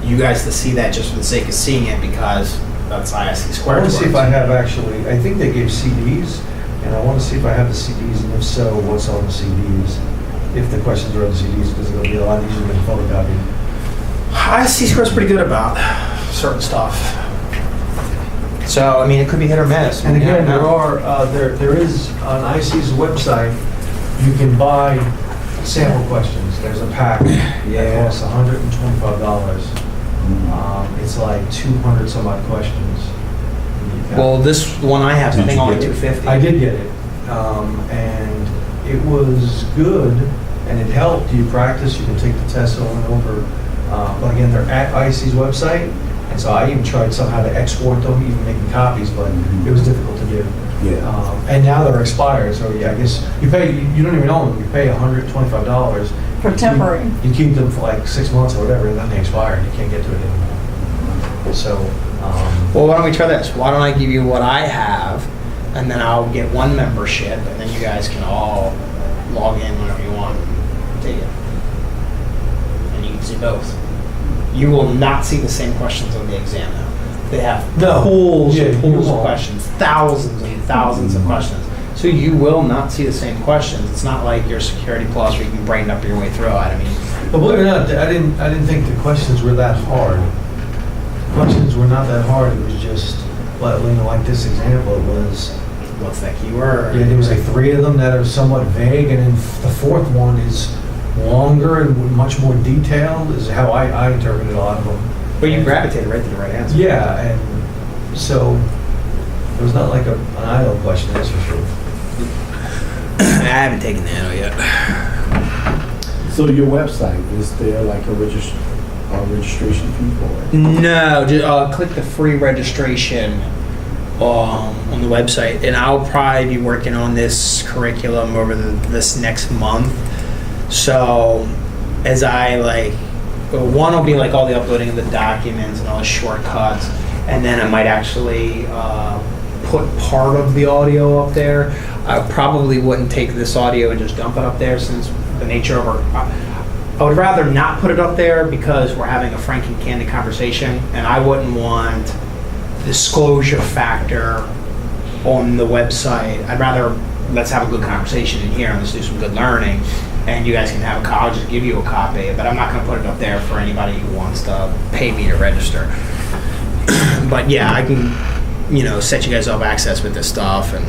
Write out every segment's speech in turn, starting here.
you guys to see that just for the sake of seeing it, because that's ISC I squared. want to see if I have actually, I think they gave CDs, and I want to see if I have the CDs, and if so, what's on the CDs. If the questions are on the CDs, because it'll be a lot easier than photocopied. ISC squared's pretty good about certain stuff. So, I mean, it could be hit or miss. And again, there is on IC's website, you can buy sample questions. There's a pack that costs $125. It's like 200 some odd questions. Well, this one I have, I think only 250. I did get it, and it was good, and it helped you practice. You can take the test over and over. But again, they're at IC's website, and so I even tried somehow to export them, even making copies, but it was difficult to do. Yeah. And now they're expired, so yeah, I guess you don't even own them. You pay $125 For temporary. You keep them for like 6 months or whatever, and then they expire. You can't get to it anymore. So. Well, why don't we try this? Why don't I give you what I have, and then I'll get one membership, and then you guys can all log in whenever you want and take it. And you can see both. You will not see the same questions on the exam now. They have pools and pools of questions, thousands and thousands of questions. So you will not see the same questions. It's not like your Security Plus where you can brain up your way through it. I mean, but believe it or not, I didn't think the questions were that hard. Questions were not that hard. It was just, like this example, it was. What's that keyword? Yeah, there was like 3 of them that are somewhat vague, and then the 4th one is longer and much more detailed. Is how I interpreted a lot of them. But you gravitated right to the right answer. Yeah, and so it was not like an idle question, that's for sure. I haven't taken the NO yet. So your website, is there like a registration fee for it? No, just click the free registration on the website, and I'll probably be working on this curriculum over this next month. So as I one will be like all the uploading of the documents and all the shortcuts, and then I might actually put part of the audio up there. I probably wouldn't take this audio and just dump it up there, since the nature of I would rather not put it up there because we're having a frank and candid conversation, and I wouldn't want disclosure factor on the website. I'd rather let's have a good conversation in here and let's do some good learning, and you guys can have a copy. I'll just give you a copy, but I'm not going to put it up there for anybody who wants to pay me to register. But yeah, I can, set you guys up access with this stuff, and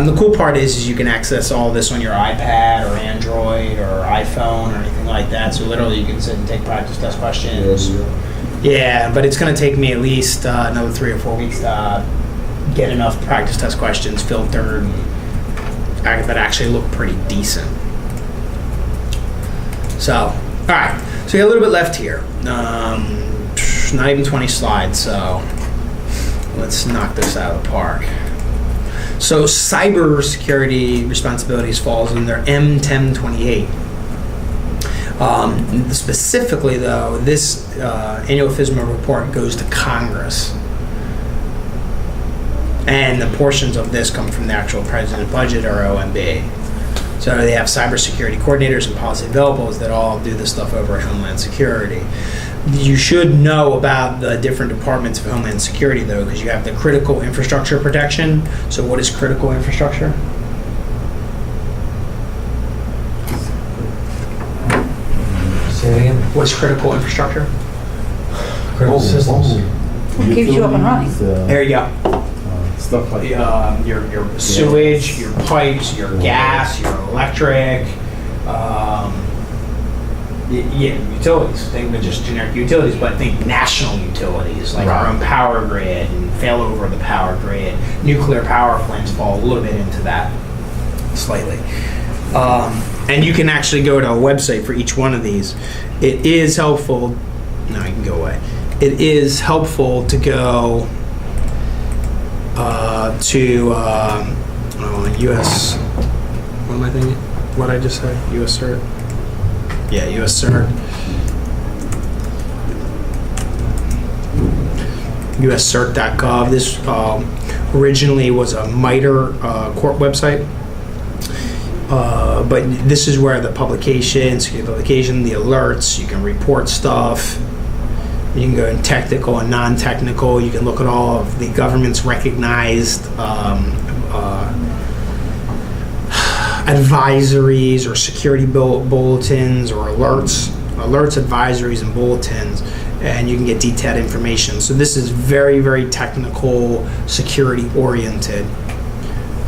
the cool part is you can access all this on your iPad or Android or iPhone or anything like that. So literally you can sit and take practice test questions. Yeah, but it's going to take me at least another 3 or 4 weeks to get enough practice test questions filtered that actually look pretty decent. So, all right. So we got a little bit left here. Not even 20 slides, so let's knock this out of the park. So cybersecurity responsibilities falls under M1028. Specifically, though, this annual FISMA report goes to Congress. And the portions of this come from the actual president's budget or OMB. So they have cybersecurity coordinators and policy developers that all do this stuff over at Homeland Security. You should know about the different departments of Homeland Security, though, because you have the critical infrastructure protection. So what is critical infrastructure? Say it again. What's critical infrastructure? Critical systems. What keeps you up and running? There you go. Stuff like Your sewage, your pipes, your gas, your electric, utilities. Think of just generic utilities, but think national utilities, like our own power grid and failover of the power grid. Nuclear power plants fall a little bit into that, slightly. And you can actually go to a website for each one of these. It is helpful. No, you can go away. It is helpful to go to US. What am I thinking? What I just said? US Cert. Yeah, US Cert. USCert.gov. This originally was a MITRE court website. But this is where the publication, security publication, the alerts, you can report stuff. You can go in technical and non-technical. You can look at all of the government's recognized advisories or security bulletins or alerts, advisories, and bulletins, and you can get detailed information. So this is very, very technical, security oriented.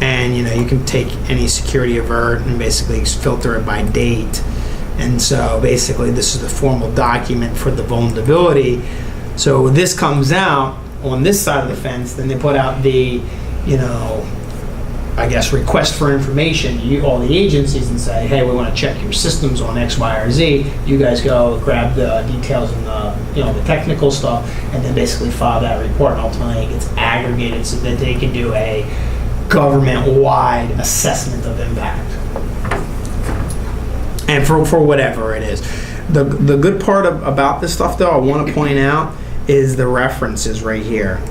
And you can take any security alert and basically filter it by date. And so basically this is the formal document for the vulnerability. So this comes out on this side of the fence, then they put out the, I guess, request for information, all the agencies, and say, hey, we want to check your systems on X, Y, or Z. You guys go grab the details and the technical stuff, and then basically file that report, and ultimately it gets aggregated so that they can do a government-wide assessment of impact. And for whatever it is. The good part about this stuff, though, I want to point out, is the references right here.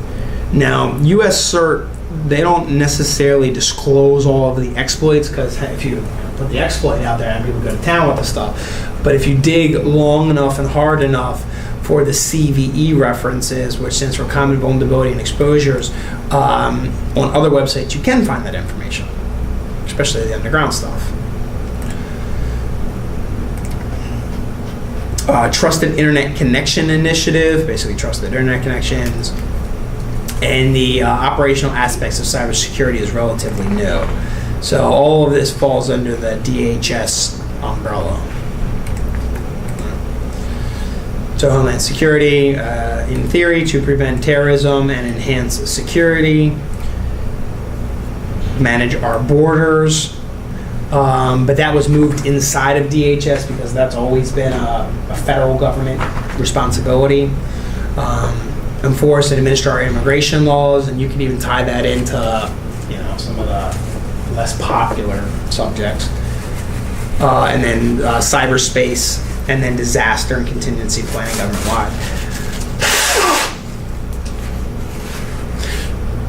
Now, US CERT, they don't necessarily disclose all of the exploits, because if you put the exploit out there, people go to town with the stuff. But if you dig long enough and hard enough for the CVE references, which stands for Common Vulnerability and Exposures, on other websites, you can find that information, especially the underground stuff. Trusted Internet Connection Initiative, basically trusted internet connections. And the operational aspects of cybersecurity is relatively new. So all of this falls under the DHS umbrella. So Homeland Security, in theory, to prevent terrorism and enhance security, manage our borders. But that was moved inside of DHS because that's always been a federal government responsibility. Enforce and administer our immigration laws, and you can even tie that into some of the less popular subjects. And then cyberspace, and then disaster and contingency planning government-wide.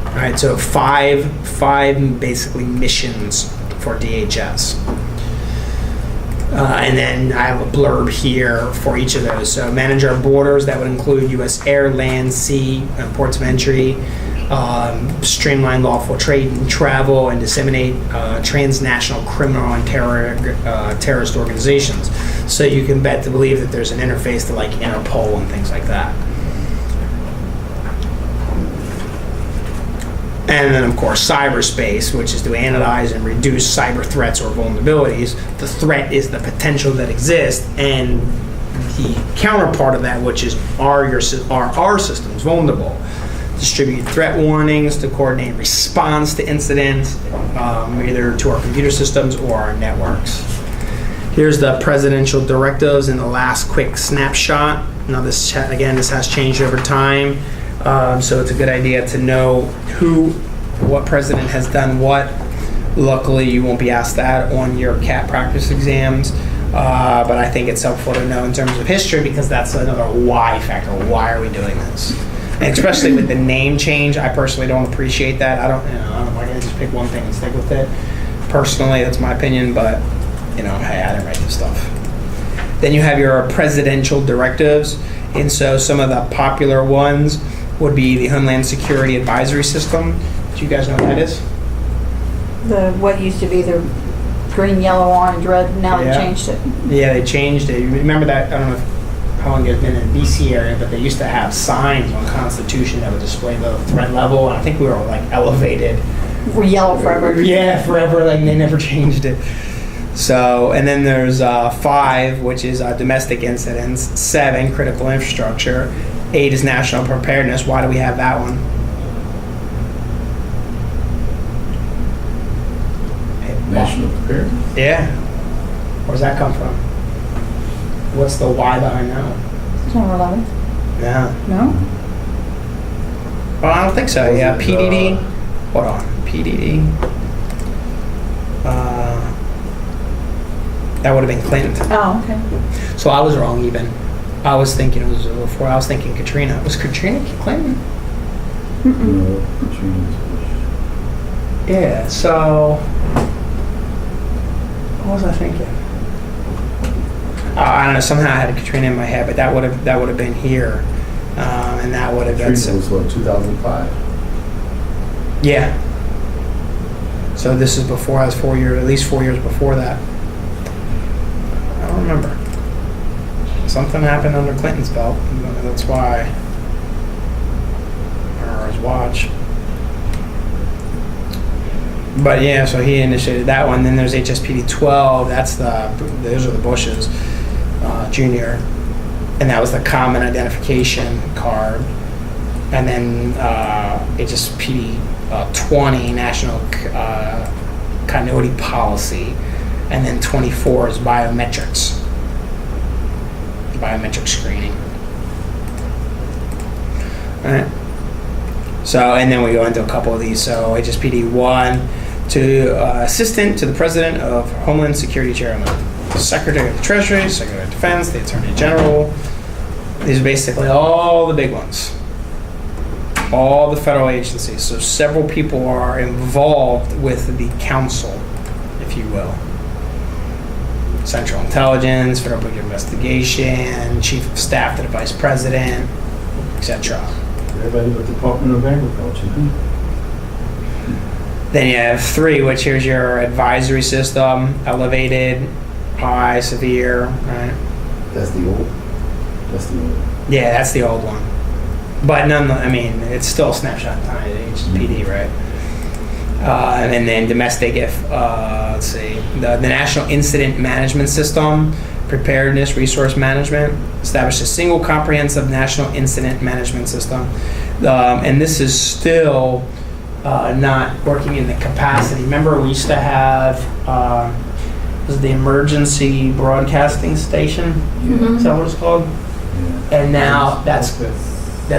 All right, so five basically missions for DHS. And then I have a blurb here for each of those. So manage our borders, that would include U.S. air, land, sea, and ports of entry, streamline lawful trade and travel, and disseminate transnational criminal and terrorist organizations. So you can bet to believe that there's an interface to like Interpol and things like that. And then, of course, cyberspace, which is to analyze and reduce cyber threats or vulnerabilities. The threat is the potential that exists, and the counterpart of that, which is are our systems vulnerable? Distribute threat warnings to coordinate response to incidents, either to our computer systems or our networks. Here's the presidential directives in the last quick snapshot. Now, this has changed over time. So it's a good idea to know what president has done what. Luckily, you won't be asked that on your CAT practice exams, but I think it's helpful to know in terms of history because that's another why factor. Why are we doing this? And especially with the name change, I personally don't appreciate that. I don't why can't I just pick one thing and stick with it? Personally, that's my opinion, but hey, I didn't write this stuff. Then you have your presidential directives, and so some of the popular ones would be the Homeland Security Advisory System. Do you guys know what that is? What used to be the green, yellow, orange, red, now they changed it. Yeah, they changed it. You remember that, I don't know how long you've been in the DC area, but they used to have signs on Constitution that would display the threat level, and I think we were like elevated. We're yellow forever. Yeah, forever, like they never changed it. So, and then there's 5, which is domestic incidents, 7, critical infrastructure, 8 is national preparedness. Why do we have that one? National preparedness? Yeah. Where's that come from? What's the why behind that one? September 11th? Yeah. No? Well, I don't think so. Yeah, PDD. Hold on. PDD. That would have been Clinton. Oh, okay. So I was wrong even. I was thinking it was before. I was thinking Katrina. Was Katrina Clinton? No, Katrina's Bush. Yeah, so what was I thinking? I don't know. Somehow I had Katrina in my head, but that would have been here. And that would have been, Treatment was what, 2005? yeah. So this is before, I was 4 years, at least 4 years before that. I don't remember. Something happened under Clinton's belt. That's why. Or his watch. But yeah, so he initiated that one. Then there's HSPD 12. Those are the Bushes, Junior, and that was the common identification card. And then HSPD 20, National Continuity Policy, and then 24 is biometrics, biometric screening. All right. So, and then we go into a couple of these. So HSPD 1 to Assistant to the President of Homeland Security Chairman, Secretary of the Treasury, Secretary of Defense, the Attorney General. These are basically all the big ones. All the federal agencies. So several people are involved with the council, if you will. Central Intelligence, Federal Bureau of Investigation, Chief of Staff to the Vice President, etc. Everybody but the Department of Agriculture. Then you have 3, which here's your advisory system, elevated, high, severe, right? That's the old. Yeah, that's the old one. But it's still a snapshot in time at HPD, right? And then domestic, let's see, the National Incident Management System, Preparedness Resource Management, established a single comprehensive national incident management system. And this is still not working in the capacity. Remember, we used to have, was the Emergency Broadcasting Station? Yeah. Is that what it's called? Yeah. And now that's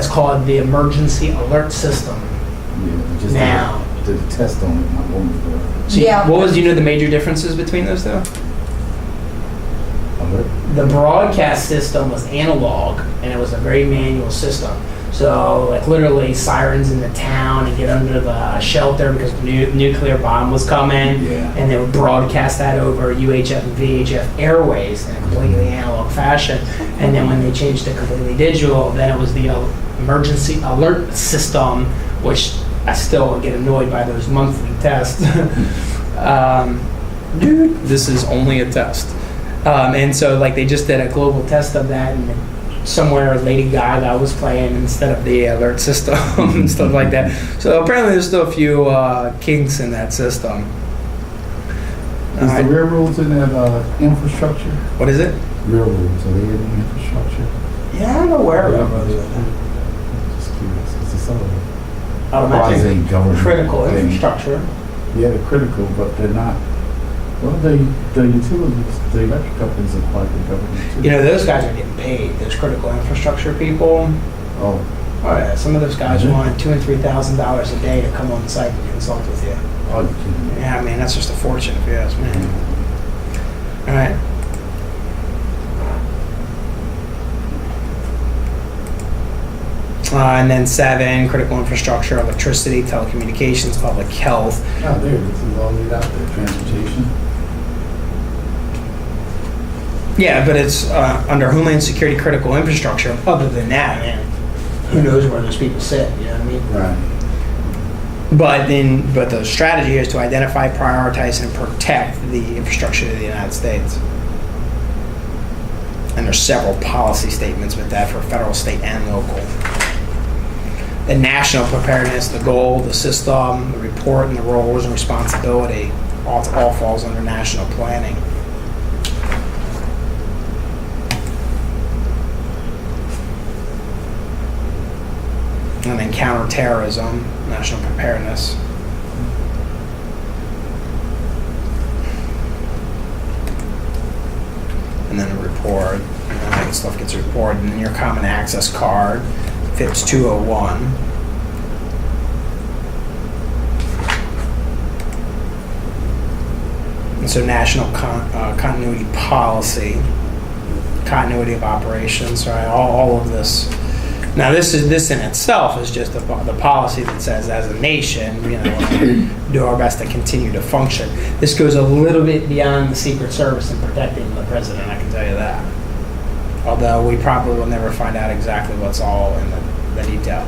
called the Emergency Alert System. Yeah, just Now. did a test on it not long ago. So Yeah. what was, the major differences between those two? Alert? The broadcast system was analog, and it was a very manual system. So, like, literally sirens in the town and get under the shelter because the nuclear bomb was coming, Yeah. and they would broadcast that over UHF and VHF airways in a completely analog fashion. And then when they changed to completely digital, then it was the emergency alert system, which I still get annoyed by those monthly tests. Dude, this is only a test. And so, like, they just did a global test of that, and somewhere Lady Gaga was playing instead of the alert system and stuff like that. So apparently there's still a few kinks in that system. Is the railroads in that infrastructure? What is it? Railroads, are they in the infrastructure? Yeah, I'm aware of it. Just curious, 'cause it's all Automatic quasi-government critical thing. infrastructure. Yeah, they're critical, but they're not. Well, the utilities, the electric companies are part of the government too. Those guys are getting paid. Those critical infrastructure people. Oh, Oh yeah, some of those guys Mhm. want $2,000 and $3,000 a day to come on site and consult with you. oh, you kidding me? Yeah, I mean that's just a fortune if you ask me. All right. And then 7, critical infrastructure, electricity, telecommunications, public health. Oh, there, this is all laid out there, transportation. Yeah, but it's under Homeland Security critical infrastructure. Other than that, man, who knows where those people sit, you know what I mean? Right. But the strategy is to identify, prioritize, and protect the infrastructure of the United States. And there's several policy statements with that for federal, state, and local. The national preparedness, the goal, the system, the report, and the roles and responsibility all falls under national planning. And then counterterrorism, national preparedness. And then a report, and then that stuff gets reported. And then your common access card, FIPS 201. And so national continuity policy, continuity of operations, right? All of this. Now, this in itself is just the policy that says, as a nation, do our best to continue to function. This goes a little bit beyond the Secret Service in protecting the president. I can tell you that. although we probably will never find out exactly what's all in the detail.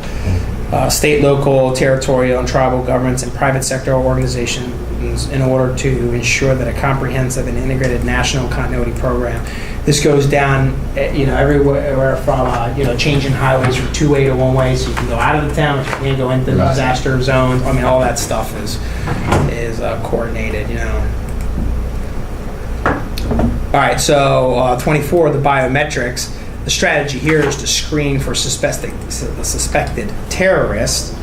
State, local, territorial, and tribal governments and private sector organizations in order to ensure that a comprehensive and integrated national continuity program. This goes down, everywhere from, changing highways from two-way to one-way, so you can go out of the town, if you can't go into the Right. disaster zone. I mean, all that stuff is coordinated, All right, so 24, the biometrics. The strategy here is to screen for suspected terrorists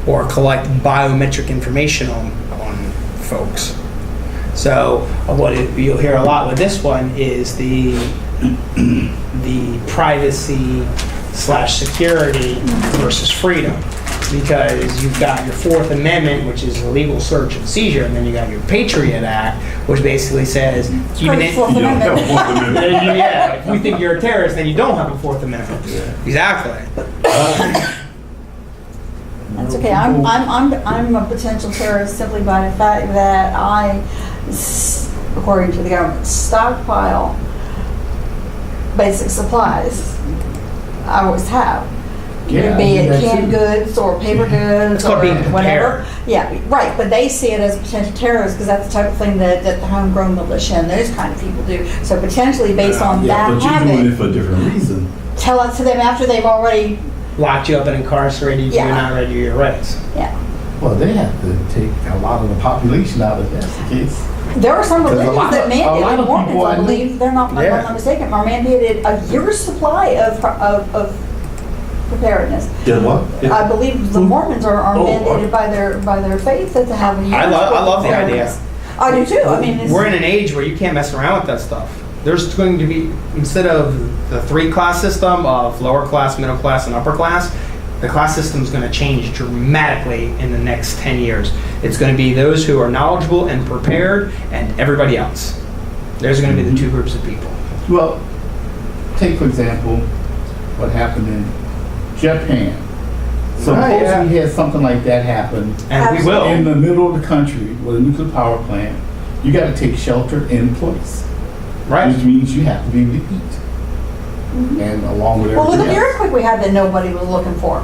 or collect biometric information on folks. So what you'll hear a lot with this one is the privacy / security versus freedom. Because you've got your Fourth Amendment, which is illegal search and seizure, and then you got your Patriot Act, which basically says even if Fourth Amendment. if you think you're a terrorist, then you don't have a Fourth Amendment. Exactly. That's okay. I'm a potential terrorist simply by the fact that I, according to the government, stockpile basic supplies. I always have. Yeah, Be I do it that canned too. goods or paper goods It's called or being prepared. whatever. Yeah, right. But they see it as potential terrorists because that's the type of thing that the homegrown militia and those kind of people do. So potentially based on Yeah, that but you're doing habit, it for a different reason. tell it to them after they've already, Locked you up and incarcerated you, Yeah. you're not ready to do your rights. yeah. Well, they have to take a lot of the population out if that's the case. There are some 'Cause a religions lot that of- a lot mandated of Mormons, people I I know- believe, they're not, if Yeah. I'm not mistaken, are mandated a year's supply of preparedness. Did what? I believe the Mormons are Oh, mandated by their faith that to have a year's I love the preparedness. I do too. I mean, We're in an age where you can't mess around with that stuff. There's going to be, instead of the 3-class system of lower class, middle class, and upper class, the class system is going to change dramatically in the next 10 years. It's going to be those who are knowledgeable and prepared and everybody else. There's going to be the two groups of people. Well, take for example, what happened in Japan. Suppose yeah. we had something like that happen And we will. in the middle of the country with a nuclear power plant. You got to take shelter in place, Right? which means you have to be able to eat, and along with well, look everything at the else. earthquake we had that nobody was looking for,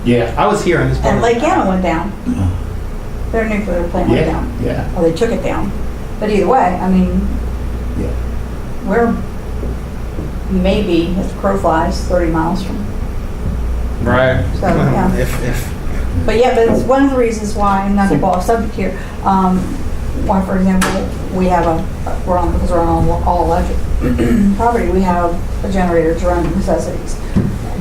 Yeah, I was here in this part. and of Lake the- Anna went down. Their nuclear plant went yeah, down. yeah, Well, they took it down. But either way, I mean, yeah. we're maybe, if the crow flies, 30 miles from. Right. So, yeah. If But yeah, but it's one of the reasons why, not to go off subject here, why, for example, we have because we're on all electric property, we have a generator to run necessities.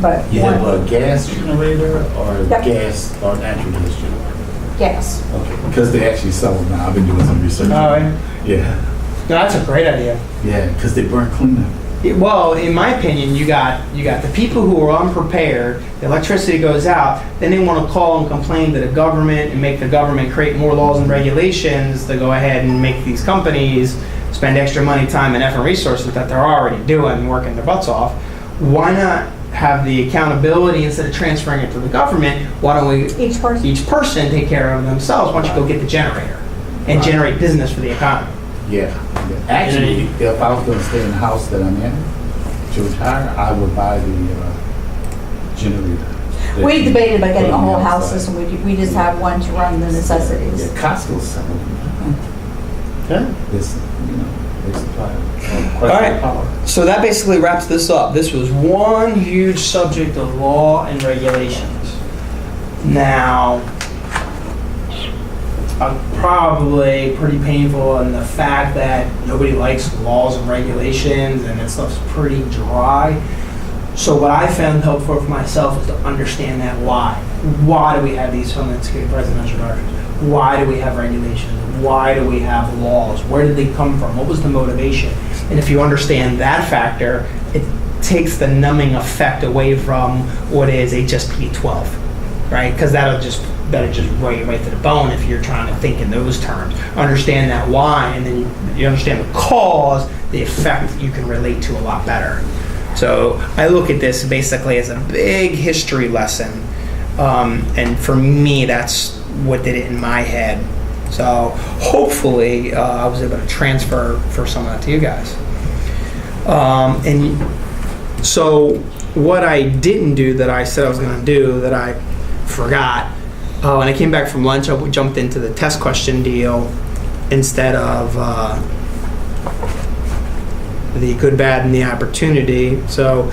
But You have one, a gas generator or Yep. gas or natural gas generator? gas. Okay, because they actually sell them now. I've been doing some research. Oh, on it. Yeah, no, that's a great idea. yeah, because they burn cleaner. Well, in my opinion, you got the people who are unprepared. The electricity goes out, then they want to call and complain to the government and make the government create more laws and regulations to go ahead and make these companies spend extra money, time, and effort, and resources that they're already doing, working their butts off. Why not have the accountability instead of transferring it to the government? Why don't we Each person. each person take care of themselves? Why don't you go get the generator and Right. generate business for the economy? Yeah. Actually, if I was going to stay in the house that I'm in to retire, I would buy the generator. We debated about getting a Put on the whole house outside. system. We just have one to run the Yeah, necessities. Costco's selling them. Okay. This, they supply All right. quite power. So that basically wraps this up. This was one huge subject of law and regulations. Now, probably pretty painful in the fact that nobody likes laws and regulations and that stuff's pretty dry. So what I found helpful for myself is to understand that why. Why do we have these Homeland Security presidential directors? Why do we have regulations? Why do we have laws? Where did they come from? What was the motivation? And if you understand that factor, it takes the numbing effect away from what is a just P12, right? Because that'll just wear you right to the bone if you're trying to think in those terms. Understand that why, and then you understand the cause, the effect you can relate to a lot better. So I look at this basically as a big history lesson, and for me, that's what did it in my head. So hopefully, I was able to transfer for some of that to you guys. And So what I didn't do that I said I was going to do that I forgot, when I came back from lunch, I jumped into the test question deal instead of the good, bad, and the opportunity. So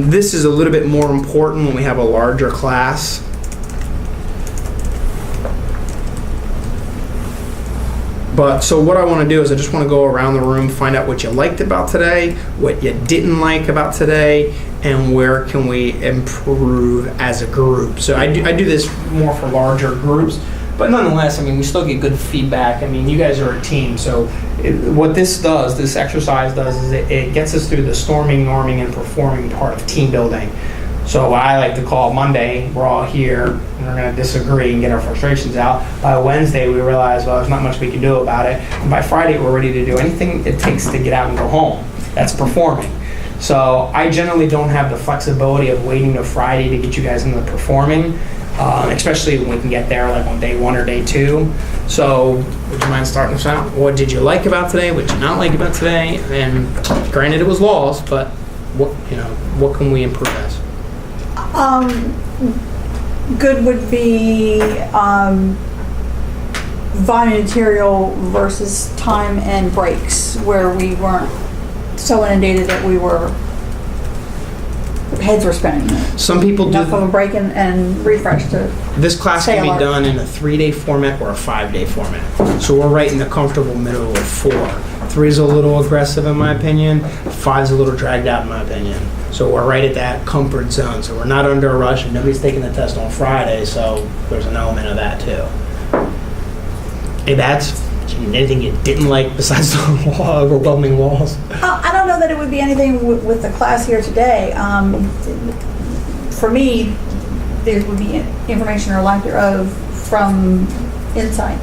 this is a little bit more important when we have a larger class. But so what I want to do is I just want to go around the room, find out what you liked about today, what you didn't like about today, and where can we improve as a group. So I do this more for larger groups, but nonetheless, I mean, we still get good feedback. I mean, you guys are a team, so what this exercise does, is it gets us through the storming, norming, and performing part of team building. So what I like to call Monday, we're all here, and we're going to disagree and get our frustrations out. By Wednesday, we realize, well, there's not much we can do about it. And by Friday, we're ready to do anything it takes to get out and go home. That's performing. So I generally don't have the flexibility of waiting to Friday to get you guys into performing, especially when we can get there like on day 1 or day 2. So would you mind starting us out? What did you like about today? What did you not like about today? And granted, it was laws, but what can we improve as? Good would be volunteerial versus time and breaks, where we weren't so inundated that heads were spinning. Some people Enough of a break and refresh to. This class stay can be alert. done in a 3-day format or a 5-day format. So we're right in the comfortable middle of 4. 3 is a little aggressive in my opinion. 5 is a little dragged out in my opinion. So we're right at that comfort zone. So we're not under a rush, and nobody's taking the test on Friday, so there's an element of that too. Hey, that's anything you didn't like besides the overwhelming walls? I don't know that it would be anything with the class here today. For me, there would be information or lack thereof from Insight.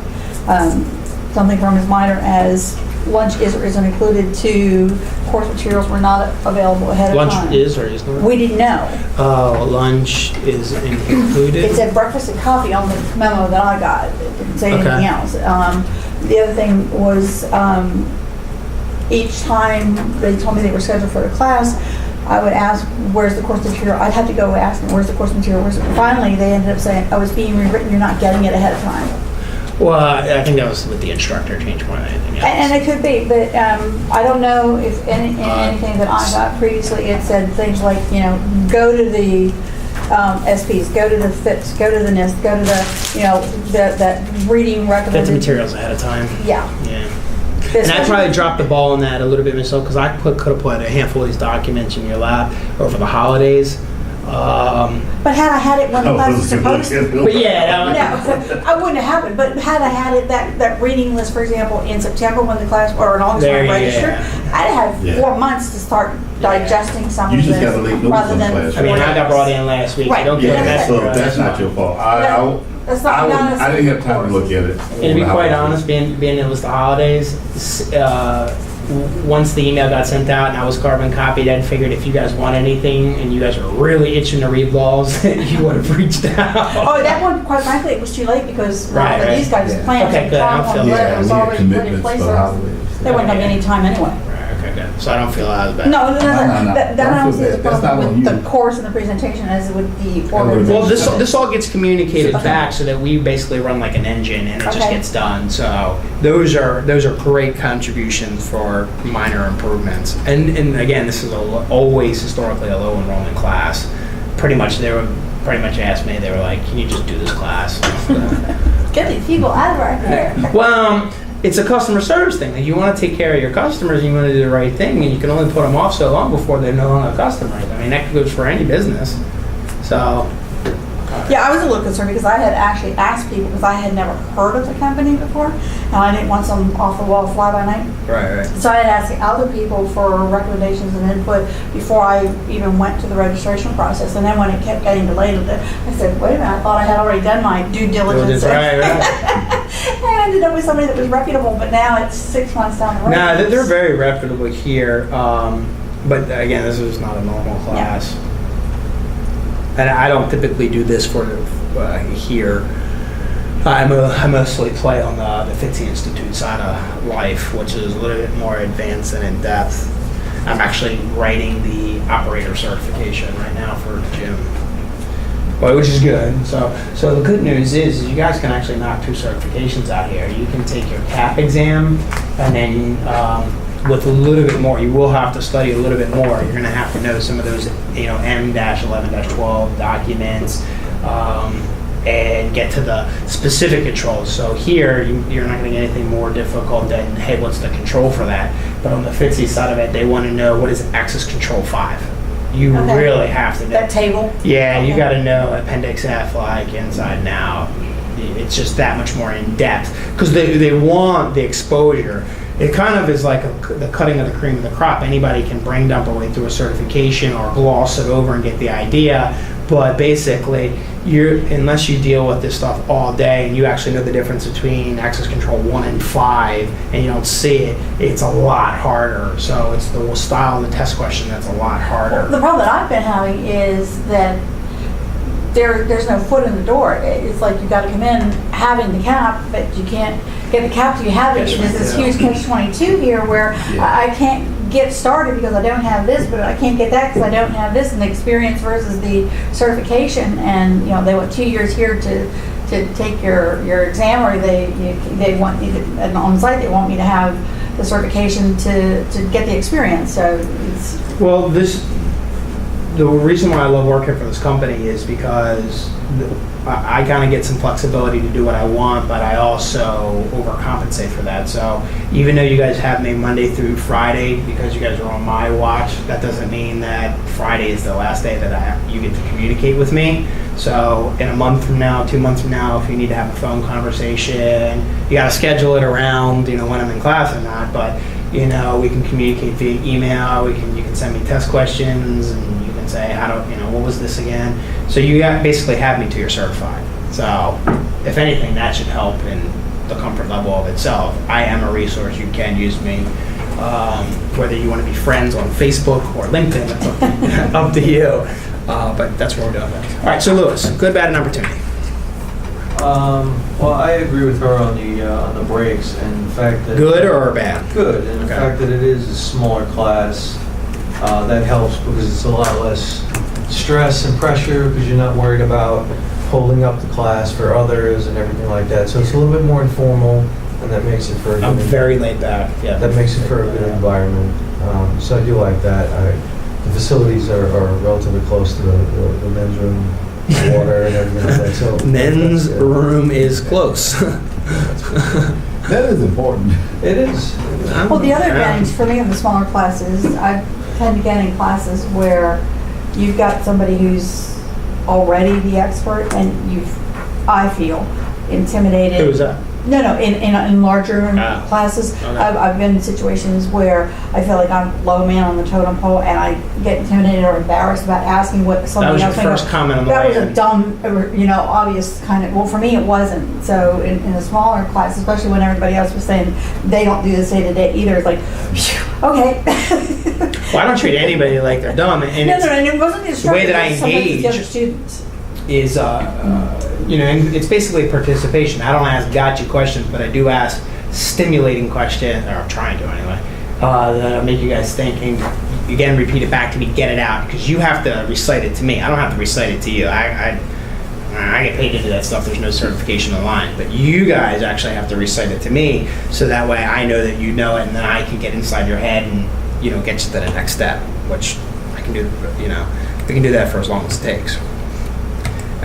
Something from as minor as lunch is or isn't included to course materials were not available ahead of time. Lunch is or is not? We didn't know. Lunch is included? It said breakfast and coffee on the memo that I got. It didn't say anything Okay. else. The other thing was each time they told me they were scheduled for the class, I would ask, where's the course material? I'd have to go ask them, where's the course material? Finally, they ended up saying, oh, it's being rewritten, you're not getting it ahead of time. Well, I think that was with the instructor change more than anything else. And it could be, but I don't know if anything that I got previously, it said things like, go to the SPs, go to the FIPS, go to the NIST, go to that reading Get the recommended. materials ahead of time. Yeah. And I probably dropped the ball on that a little bit myself, because I could have put a handful of these documents in your lab over the holidays. But had I had it when the class was supposed to. But yeah, No, I wouldn't have happened, but had I had it, that reading list, for example, in September when the class, or in August when I registered, I'd have 4 months to start digesting some You of just this, gotta leave notes rather on than. class. I mean, I got brought in last week. Right. Don't feel Yeah, bad so for us. that's not your fault. That's not I didn't have time to look at it. And to be quite honest, being it was the holidays, once the email got sent out and I was carbon copied, I figured if you guys want anything and you guys were really itching to read laws, you would have reached out. Oh, that one, quite frankly, it was too late because Right. these guys' Yeah. plans Okay, and good. I don't travel feel and bad. whatever was we had already put in commitments place. for So holidays. they wouldn't have any time anyway. Right, okay, good. So I don't feel as bad. No, No. that I don't see as a That's not problem on with the you. course and the presentation as with the would've organization. Well, this all gets communicated back so that we basically run like an engine and it just Okay. gets done. So those are great contributions for minor improvements. And again, this is always historically a low enrollment class. They were pretty much asked me. They were like, "Can you just do this class?" Get these people out of our hair. Well, it's a customer service thing. Like, you want to take care of your customers, you want to do the right thing, and you can only put them off so long before they're no longer customers. I mean, that goes for any business. So. Yeah, I was a little concerned because I had actually asked people, because I had never heard of the company before, and I didn't want some off-the-wall fly-by-night. Right. So I had asked other people for recommendations and input before I even went to the registration process. And then when it kept getting delayed, I said, wait a minute, I thought I had already done my due diligence. Right. And I ended up with somebody that was reputable, but now it's 6 months down the road. No, they're very reputable here. But again, this is not a normal class. And I don't typically do this for here. I mostly play on the Fitzy Institute side of life, which is a little bit more advanced and in depth. I'm actually writing the operator certification right now for Jim. Well, which is good. So the good news is you guys can actually knock 2 certifications out here. You can take your CAP exam, and then with a little bit more, you will have to study a little bit more. You're going to have to know some of those, M-11-12 documents, and get to the specific controls. So here, you're not going to get anything more difficult than, hey, what's the control for that? But on the FTSE side of it, they want to know what is access control 5. You Okay. really have to know. That table? Yeah, you Okay. got to know Appendix F, like inside and out. It's just that much more in depth because they want the exposure. It kind of is like the cutting of the cream of the crop. Anybody can brain dump away through a certification or gloss it over and get the idea. But basically, unless you deal with this stuff all day and you actually know the difference between access control 1 and 5 and you don't see it, it's a lot harder. So it's the style of the test question that's a lot harder. The problem that I've been having is that there's no foot in the door. It's like you got to come in having the cap, but you can't get the cap till you have it. Yes, There's this yeah. huge catch-22 here where I can't get started because I don't have this, but I can't get that because I don't have this, and the experience versus the certification. And they want 2 years here to take your exam, or they want me to, and on site they want me to have the certification to get the experience. So it's Well, the reason why I love working for this company is because I kind of get some flexibility to do what I want, but I also overcompensate for that. So even though you guys have me Monday through Friday because you guys are on my watch, that doesn't mean that Friday is the last day that you get to communicate with me. So in a month from now, 2 months from now, if you need to have a phone conversation, you got to schedule it around, when I'm in class or not. But we can communicate via email. You can send me test questions, and you can say what was this again? So you basically have me till you're certified. So if anything, that should help in the comfort level of itself. I am a resource. You can use me. Whether you want to be friends on Facebook or LinkedIn, that's up to you. But that's what we're doing. All right, so Lewis, good, bad, and opportunity. Well, I agree with her on the breaks and the fact that Good or bad? good, and the Okay. fact that it is a smaller class that helps because it's a lot less stress and pressure because you're not worried about holding up the class for others and everything like that. So it's a little bit more informal, and that makes it for a I'm good, very laid back. Yeah. that makes it for a good environment. So I do like that. The facilities are relatively close to the men's room, water and everything like that. So Men's yeah. room is close. That is important. It is. Well, the other advantage for me in the smaller classes, I tend to get in classes where you've got somebody who's already the expert, and I feel, intimidated. Who's that? No, in larger Ah, classes, okay. I've been in situations where I feel like I'm low man on the totem pole, and I get intimidated or embarrassed about asking what That somebody was your else might know. first comment on the That way was a in. dumb, obvious kind of, well, for me, it wasn't. So in a smaller class, especially when everybody else was saying they don't do this day to day either, it's like, phew, okay. Well, I don't treat anybody like they're dumb. And No, it's, and it wasn't the the way instructor, that I it was sometimes it's the other engage students. is, and it's basically participation. I don't ask gotcha questions, but I do ask stimulating questions, or I'm trying to anyway, that'll make you guys think, and again, repeat it back to me, get it out, because you have to recite it to me. I don't have to recite it to you. I get paid to do that stuff. There's no certification online, but you guys actually have to recite it to me, so that way I know that you know it, and then I can get inside your head and get you to the next step, which I can do. We can do that for as long as it takes. All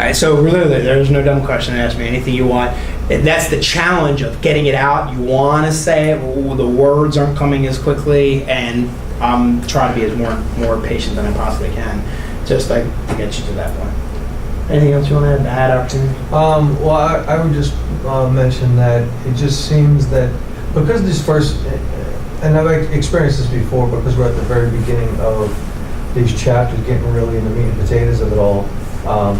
right, so really, there's no dumb question to ask me. Anything you want. That's the challenge of getting it out. You want to say it, but the words aren't coming as quickly, and I'm trying to be as more patient than I possibly can, just like to get you to that point. Anything else you want to add opportunity? Well, I would just mention that it just seems that because this first, and I've experienced this before, because we're at the very beginning of these chapters, getting really in the meat and potatoes of it all.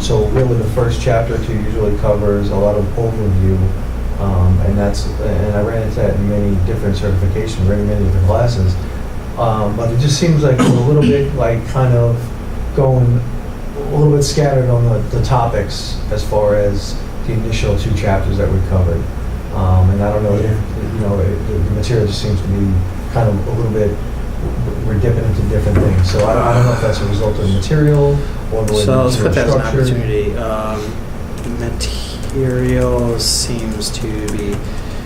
So really the first chapter or two usually covers a lot of overview, and I ran into that in many different certifications, many different classes. But it just seems like we're a little bit like kind of going a little bit scattered on the topics as far as the initial 2 chapters that we covered. And I don't know if, the material just seems to be kind of a little bit we're dipping into different things. So I don't know if that's a result of material or the way So the let's put that as an material's opportunity. Materials seems to be,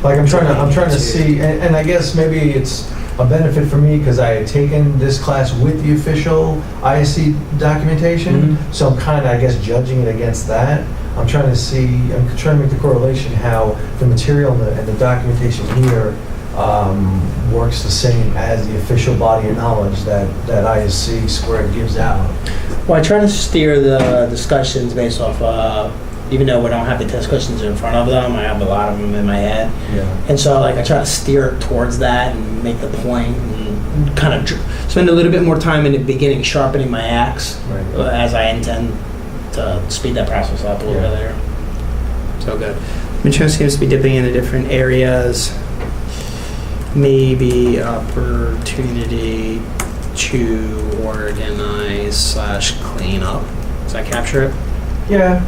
Like I'm trying to see, and I guess maybe it's a benefit for me because I had taken this class with the official ISC documentation, so I'm kind of, I guess, judging it against that. I'm trying to make the correlation how the material and the documentation here works the same as the official body of knowledge that ISC squared gives out. well, I try to steer the discussions based off, even though we don't have the test questions in front of them, I have a lot of them in my head. Yeah. And so like I try to steer it towards that and make the point and kind of spend a little bit more time in the beginning sharpening my axe Right. as I intend to speed that process up a little bit later. So good. Material seems to be dipping into different areas. Maybe opportunity to organize / clean up. Does that capture it? Yeah,